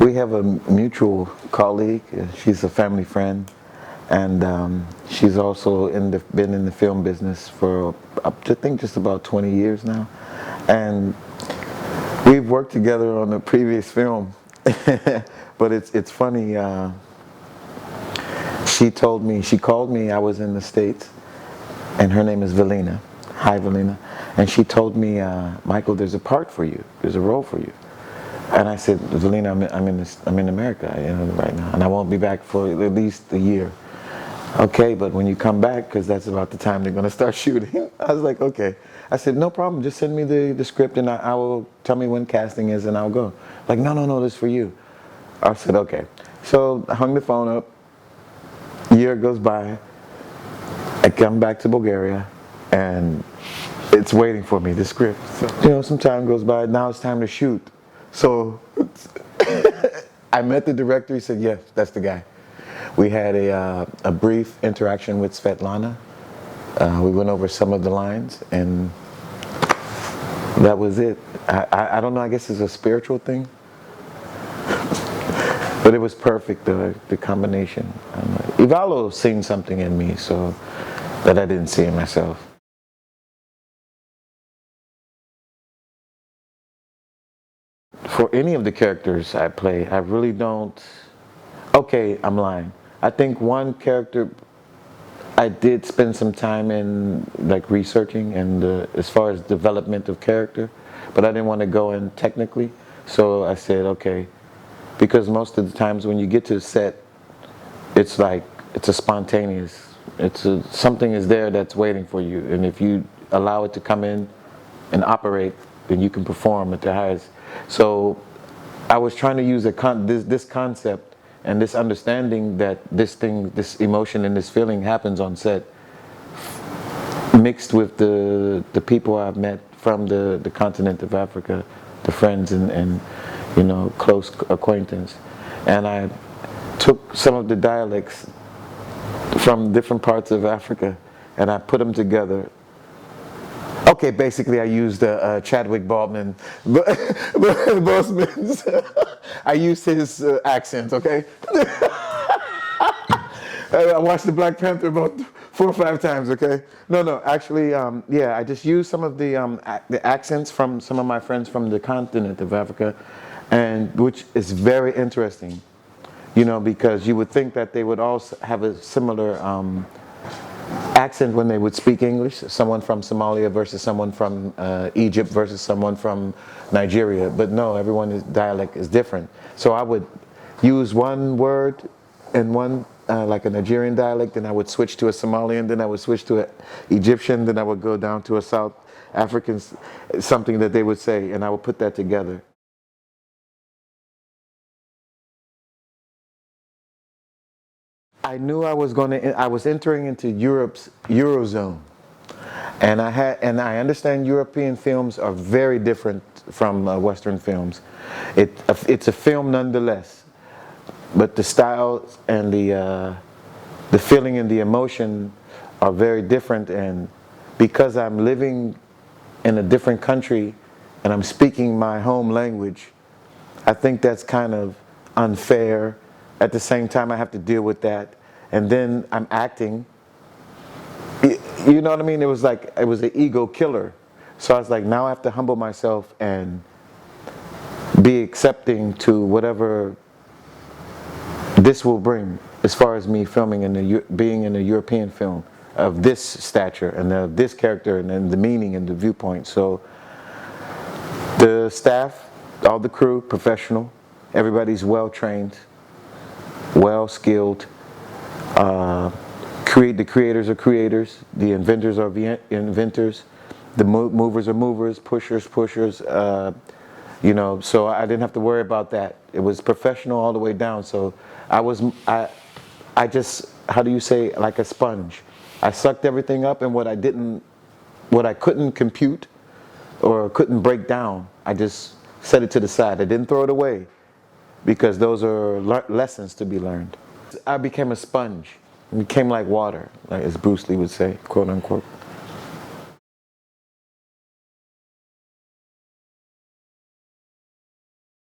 We have a mutual colleague. She's a family friend, and she's also been in the film business for up to, I think, just about 20 years now. And we've worked together on a previous film, but it's funny. She called me. I was in the States, and her name is Valina. Hi, Valina. And she told me, Michael, there's a part for you. There's a role for you. And I said, Valina, I'm in America, right now, and I won't be back for at least a year. Okay, but when you come back, because that's about the time they're going to start shooting. I was like, okay. I said, no problem. Just send me the script, and I will tell me when casting is, and I'll go. Like, no, this is for you. I said, okay. So I hung the phone up. A year goes by. I come back to Bulgaria, and it's waiting for me, the script. So, some time goes by. Now it's time to shoot. So I met the director. He said, yes, that's the guy. We had a brief interaction with Svetlana. We went over some of the lines, and that was it. I don't know, I guess it's a spiritual thing. But it was perfect, the combination. Ivalo's seen something in me so that I didn't see in myself. For any of the characters I play, I really don't... Okay, I'm lying. I think one character I did spend some time in, like, researching and as far as development of character, but I didn't want to go in technically. So I said, okay, because most of the times when you get to the set, it's like, it's a spontaneous, something is there that's waiting for you, and if you allow it to come in and operate, then you can perform at the highest. So I was trying to use this concept and this understanding that this emotion and this feeling happens on set, mixed with the people I've met from the continent of Africa, the friends and close acquaintance. And I took some of the dialects from different parts of Africa and I put them together. Okay, basically I used Chadwick Boseman. I used his accent, okay? I watched the Black Panther about 4 or 5 times, okay? No, actually, yeah, I just used some of the accents from some of my friends from the continent of Africa, and which is very interesting, because you would think that they would all have a similar accent when they would speak English, someone from Somalia versus someone from Egypt versus someone from Nigeria, but no, everyone's dialect is different. So I would use one word in one, like a Nigerian dialect, then I would switch to a Somalian, then I would switch to an Egyptian, then I would go down to a South African, something that they would say, and I would put that together. I knew I was entering into Europe's Eurozone, and I understand European films are very different from Western films. It's a film nonetheless, but the style and the feeling and the emotion are very different. And because I'm living in a different country and I'm speaking my home language, I think that's kind of unfair. At the same time, I have to deal with that. And then I'm acting. You know what I mean? It was an ego killer. So I was like, now I have to humble myself and be accepting to whatever this will bring as far as me filming being in a European film of this stature and of this character and the meaning and the viewpoint. So the staff, all the crew, professional, everybody's well trained, well skilled. The creators are creators, the inventors are inventors, the movers are movers, pushers. So I didn't have to worry about that. It was professional all the way down. So I just, how do you say, like a sponge. I sucked everything up, and what I couldn't compute or couldn't break down, I just set it to the side. I didn't throw it away, because those are lessons to be learned. I became a sponge. I became like water, like as Bruce Lee would say, quote unquote.